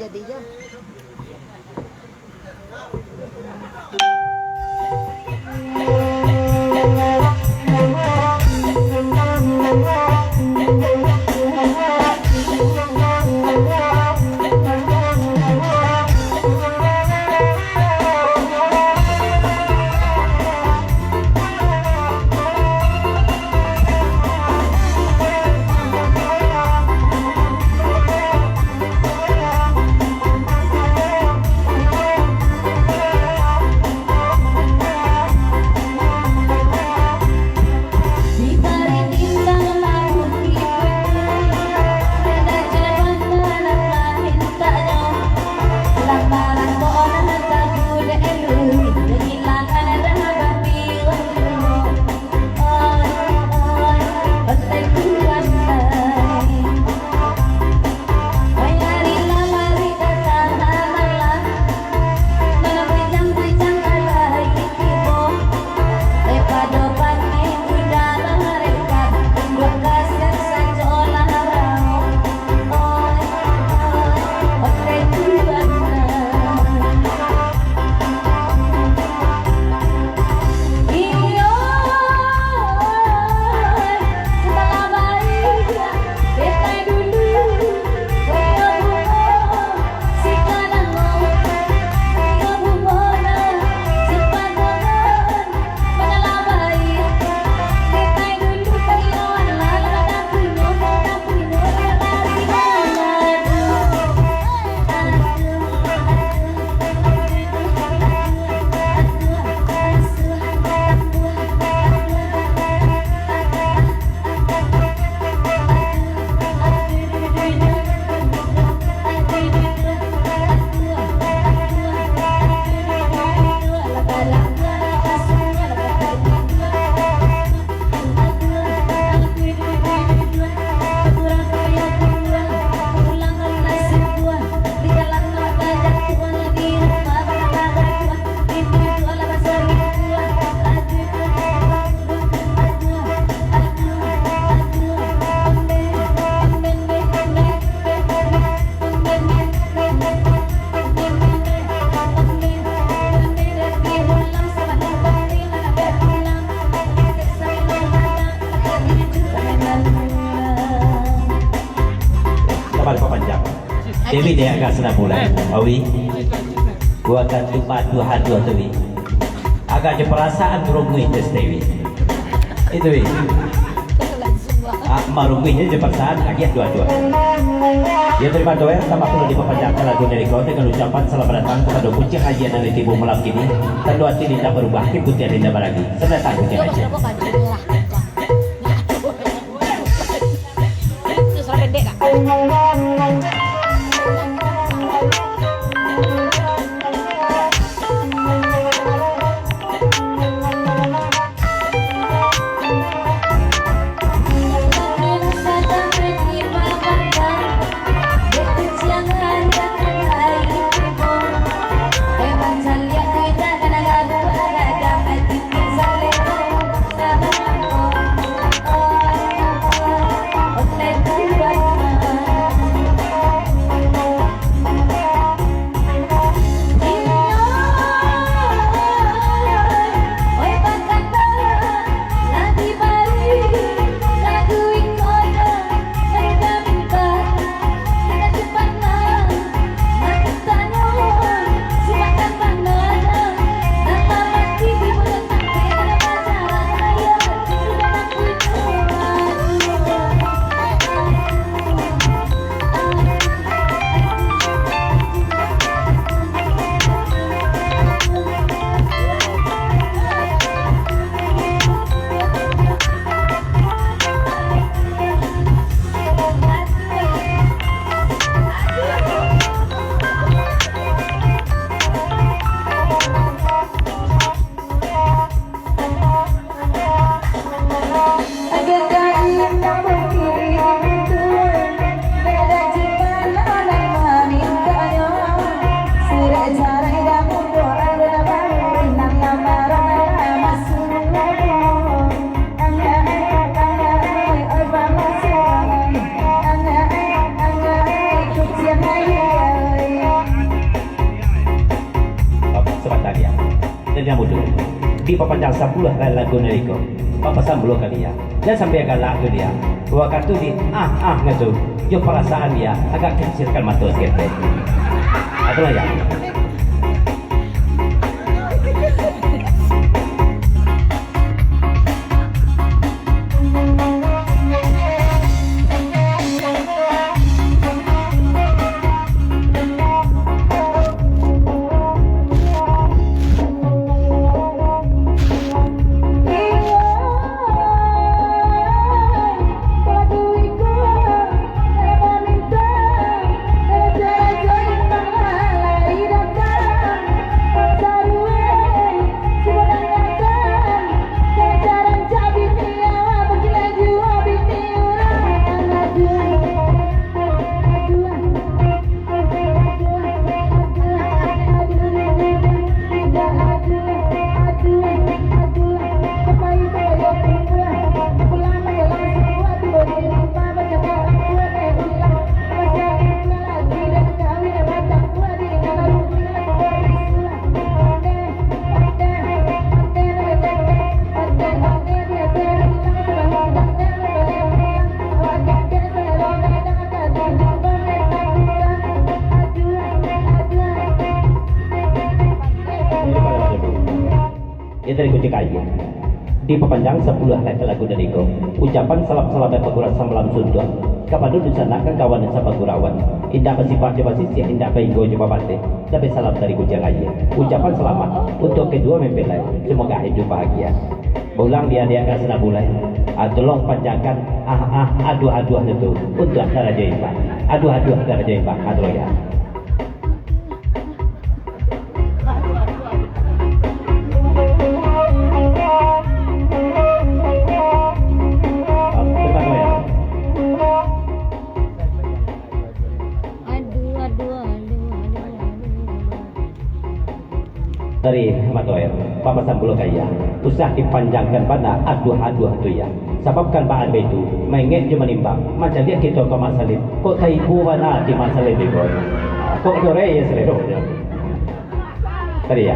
jadinya. Dewi dia akan senang mulai. Awi, gua akan lupa Tuhan dua Dewi. Agak ada perasaan merungui tes Dewi. Itu Dewi. Merunguinya ada perasaan agak dua-dua. Ya terima doa sama perlu diperpanjangkan lagu dari kau dengan ucapan selamat datang kepada kunci haji yang dari tibu malam kini. Tentu hati Linda berubah ke putih Linda baragi. Selamat datang kunci haji. Itu suara pendek kak. akhirnya mudah di papanjang 10 lagu nariko papa sambulo kali ya dan sampai agak lagu dia waktu di ngatu jo perasaan dia agak kecilkan mata sekete atau ya dari kunci kayu di pepanjang 10 lagu dariko ucapan salam-salam pagurawan samalam Sunda kepada dusanakan kawan dan sapagurawan indah bersifat coba sisi indah bainggo coba bate tapi salam dari kunci kayu ucapan selamat untuk kedua mempelai semoga hidup bahagia ulang dia akan senabulai tolong panjangkan aduh itu untuk antara jaimba aduh antara jaimba aduh ya dari matoer papa sambulo kaya usah dipanjangkan pada aduh itu ya sebabkan bahan itu mengen cuma nimbang macam dia kita ke masalah kok taiku mana di masalah itu kok sore ya selero tadi ya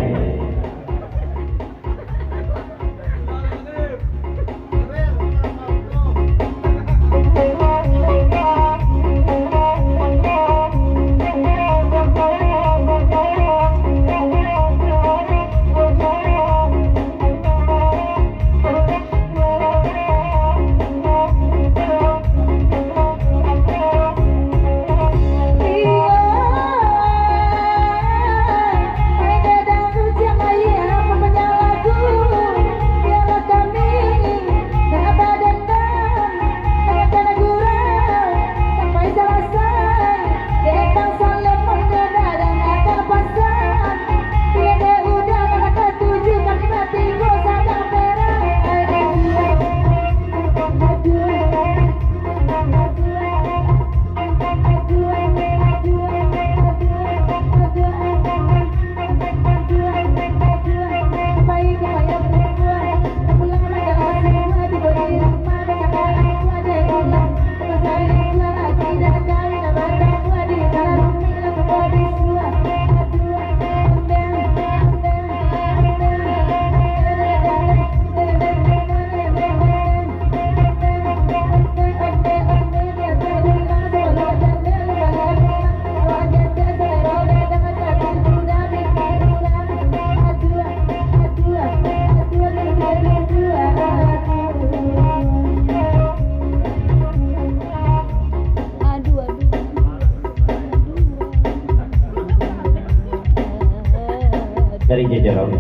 dari Jorong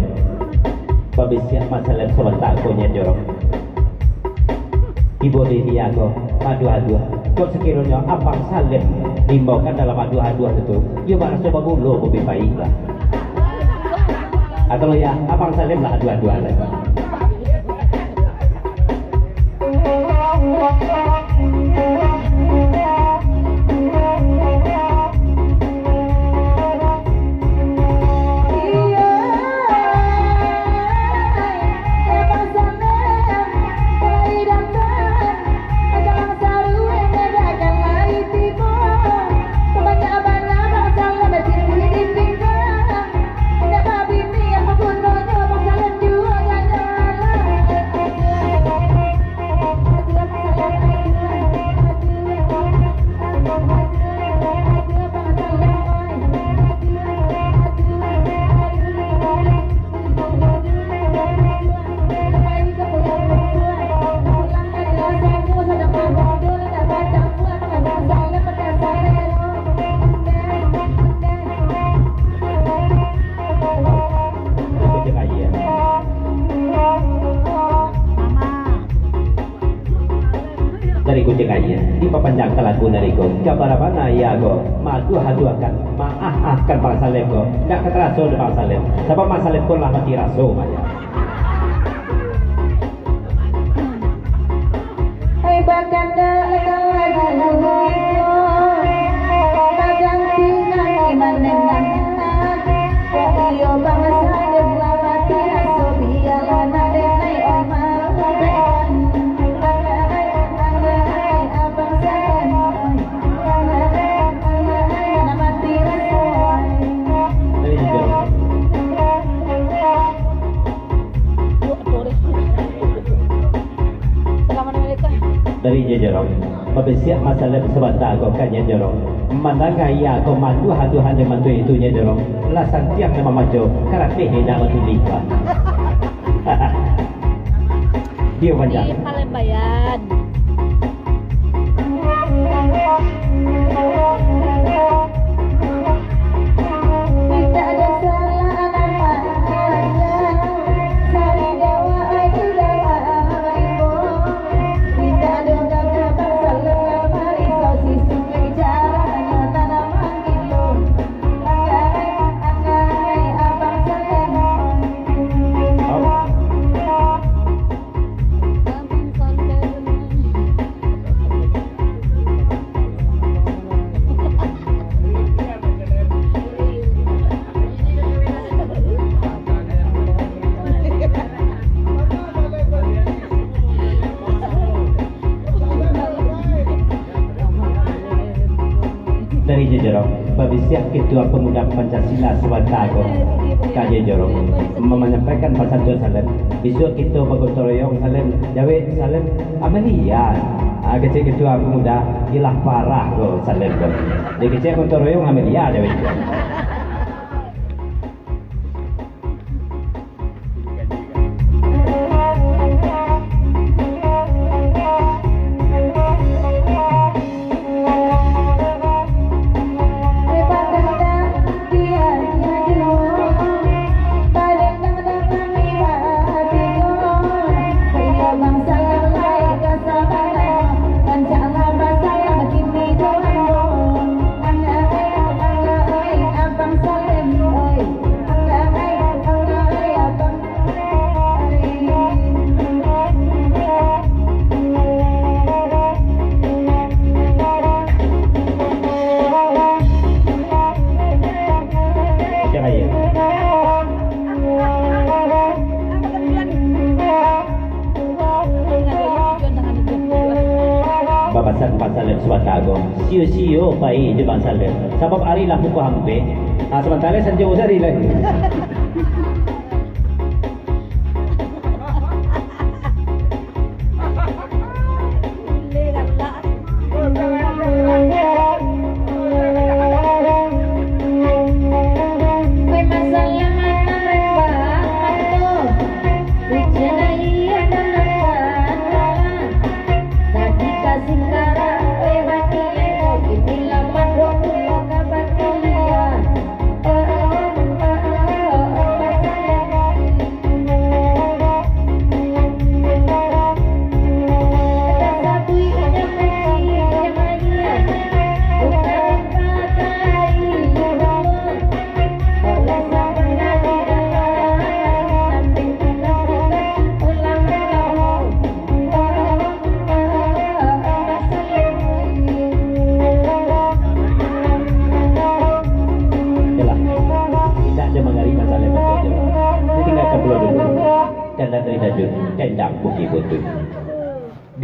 babisnya masalah sebentar punya Jorong ibu dia kok adu-adu kok sekiranya abang Salim dibawakan dalam adu-adu itu ya baru coba dulu lebih baik lah atau ya abang Salim lah adu-adu lah Bini yang membunuhnya di papanjang kalagu nariko kabarabana ya go madu hadu akan akan bang salem go ndak keteraso de bang salem sebab bang salem pun lah mati raso maya hai bakanda lagu bagang tinggal iman iyo bangsa de mati raso biar nai omar dari Jorong, babesiap masalah sebentar kau kanya Jorong. Mandanga iya kau mandu hadu hande mandu itu nya Jorong. Lasan tiang nama majo, karate hina mandu lipa. Dia panjang. Di Palembang. tidak ada salah sari dewa ibu tidak ada gagah bersalah mari kau sisu bicara tanaman itu anggai abang salem Dari Jorong, babesiap ketua pemuda Pancasila Sebantago Kaya Jorong menyampaikan pasal dua salem. Besok kita bagotoroyong salem, jawe salem Amelia. Kecil ketua pemuda ilah parah go salem go. Jadi kecil gotoroyong Amelia jawe. Salem Sebantago sio baik je bang salem sebab hari lah buku hampe sementara sanjung usari lagi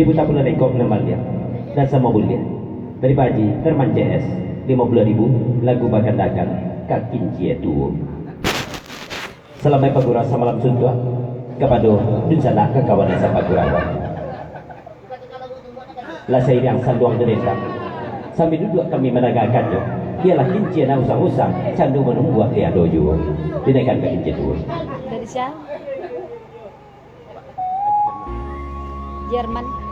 di Buta Pula Rekop Namalia dan sama bulia dari Paji Terman CS 50.000 lagu bakandakan kakin cie tuo selama pagura sama malam suntua kepada dunsana kekawanan sa pagurawan lasai yang sanduang derita sambil duduk kami menagakannya ialah kincir na usang-usang candu menunggu dia dojo dinaikkan ke kincir tuo Dari siapa? Jerman.